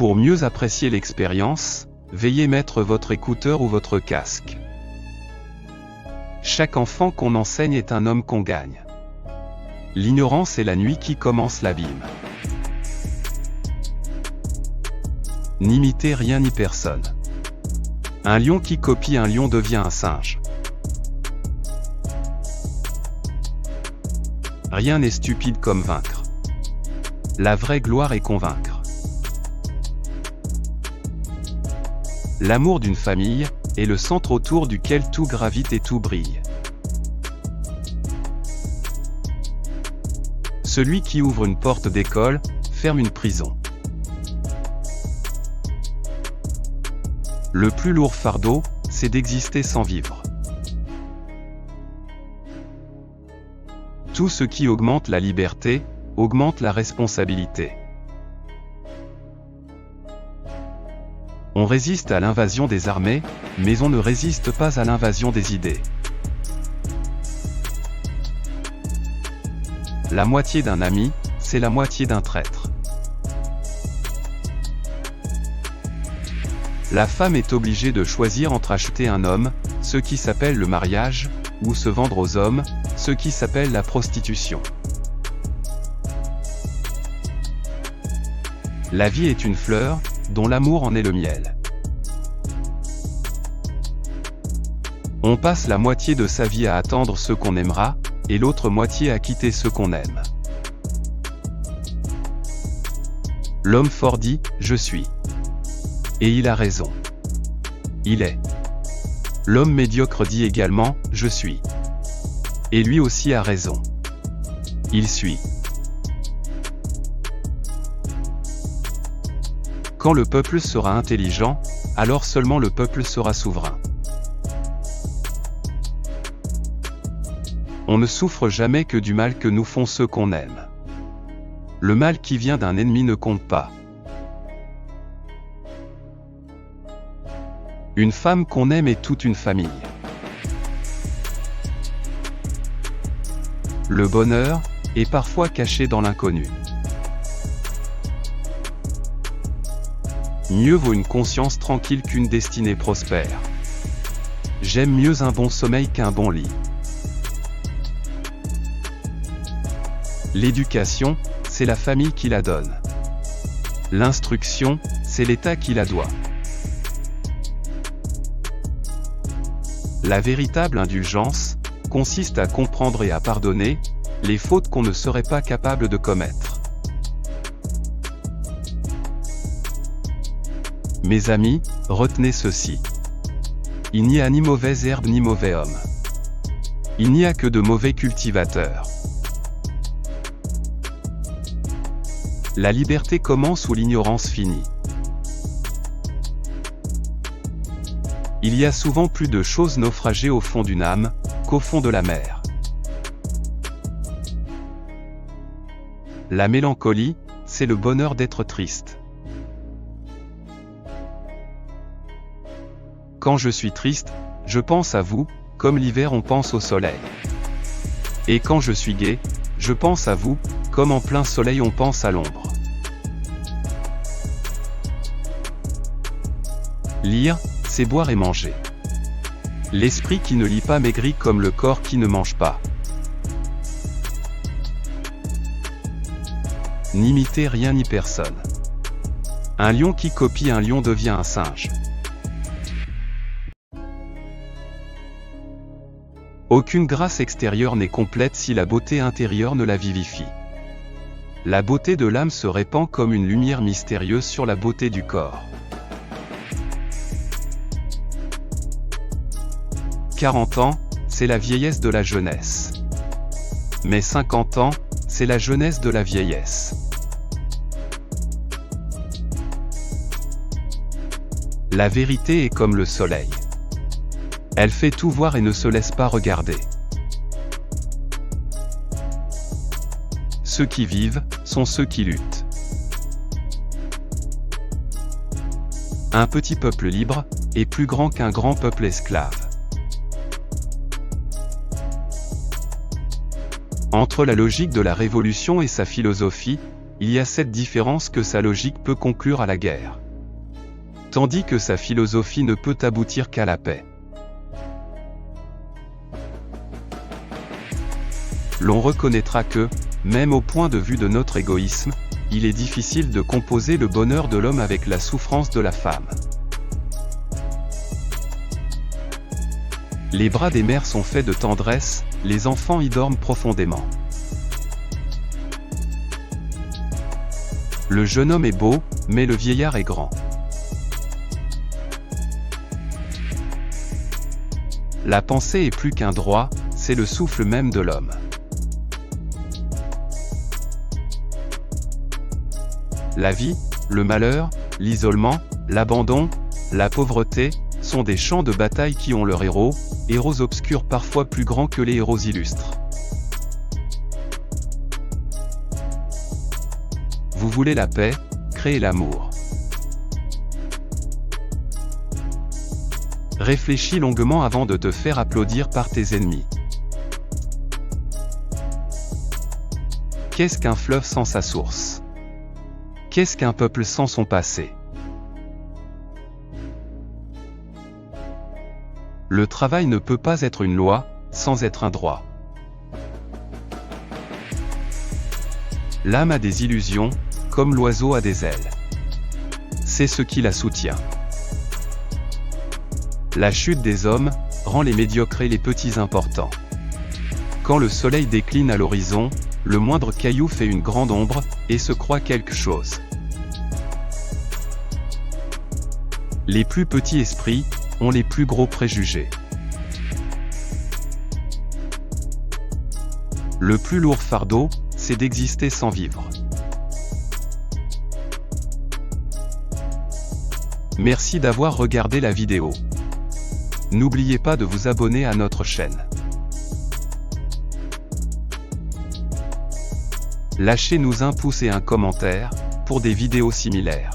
Pour mieux apprécier l'expérience, veuillez mettre votre écouteur ou votre casque. Chaque enfant qu'on enseigne est un homme qu'on gagne. L'ignorance est la nuit qui commence l'abîme. N'imitez rien ni personne. Un lion qui copie un lion devient un singe. Rien n'est stupide comme vaincre. La vraie gloire est convaincre. L'amour d'une famille est le centre autour duquel tout gravite et tout brille. Celui qui ouvre une porte d'école, ferme une prison. Le plus lourd fardeau, c'est d'exister sans vivre. Tout ce qui augmente la liberté, augmente la responsabilité. On résiste à l'invasion des armées, mais on ne résiste pas à l'invasion des idées. La moitié d'un ami, c'est la moitié d'un traître. La femme est obligée de choisir entre acheter un homme, ce qui s'appelle le mariage, ou se vendre aux hommes, ce qui s'appelle la prostitution. La vie est une fleur, dont l'amour en est le miel. On passe la moitié de sa vie à attendre ce qu'on aimera, et l'autre moitié à quitter ce qu'on aime. L'homme fort dit « Je suis ». Et il a raison. Il est. L'homme médiocre dit également « Je suis ». Et lui aussi a raison. Il suit. Quand le peuple sera intelligent, alors seulement le peuple sera souverain. On ne souffre jamais que du mal que nous font ceux qu'on aime. Le mal qui vient d'un ennemi ne compte pas. Une femme qu'on aime est toute une famille. Le bonheur est parfois caché dans l'inconnu. Mieux vaut une conscience tranquille qu'une destinée prospère. J'aime mieux un bon sommeil qu'un bon lit. L'éducation, c'est la famille qui la donne. L'instruction, c'est l'État qui la doit. La véritable indulgence consiste à comprendre et à pardonner les fautes qu'on ne serait pas capable de commettre. Mes amis, retenez ceci. Il n'y a ni mauvaise herbe ni mauvais homme. Il n'y a que de mauvais cultivateurs. La liberté commence où l'ignorance finit. Il y a souvent plus de choses naufragées au fond d'une âme, qu'au fond de la mer. La mélancolie, c'est le bonheur d'être triste. Quand je suis triste, je pense à vous, comme l'hiver on pense au soleil. Et quand je suis gai, je pense à vous, comme en plein soleil on pense à l'ombre. Lire, c'est boire et manger. L'esprit qui ne lit pas maigrit comme le corps qui ne mange pas. N'imitez rien ni personne. Un lion qui copie un lion devient un singe. Aucune grâce extérieure n'est complète si la beauté intérieure ne la vivifie. La beauté de l'âme se répand comme une lumière mystérieuse sur la beauté du corps. 40 ans, c'est la vieillesse de la jeunesse. Mais 50 ans, c'est la jeunesse de la vieillesse. La vérité est comme le soleil. Elle fait tout voir et ne se laisse pas regarder. Ceux qui vivent, sont ceux qui luttent. Un petit peuple libre, est plus grand qu'un grand peuple esclave. Entre la logique de la révolution et sa philosophie, il y a cette différence que sa logique peut conclure à la guerre. Tandis que sa philosophie ne peut aboutir qu'à la paix. L'on reconnaîtra que, même au point de vue de notre égoïsme, il est difficile de composer le bonheur de l'homme avec la souffrance de la femme. Les bras des mères sont faits de tendresse, les enfants y dorment profondément. Le jeune homme est beau, mais le vieillard est grand. La pensée est plus qu'un droit, c'est le souffle même de l'homme. La vie, le malheur, l'isolement, l'abandon, la pauvreté, sont des champs de bataille qui ont leurs héros, héros obscurs parfois plus grands que les héros illustres. Vous voulez la paix, créez l'amour. Réfléchis longuement avant de te faire applaudir par tes ennemis. Qu'est-ce qu'un fleuve sans sa source? Qu'est-ce qu'un peuple sans son passé? Le travail ne peut pas être une loi, sans être un droit. L'âme a des illusions, comme l'oiseau a des ailes. C'est ce qui la soutient. La chute des hommes rend les médiocres et les petits importants. Quand le soleil décline à l'horizon, le moindre caillou fait une grande ombre, et se croit quelque chose. Les plus petits esprits ont les plus gros préjugés. Le plus lourd fardeau, c'est d'exister sans vivre. Merci d'avoir regardé la vidéo. N'oubliez pas de vous abonner à notre chaîne. Lâchez-nous un pouce et un commentaire, pour des vidéos similaires.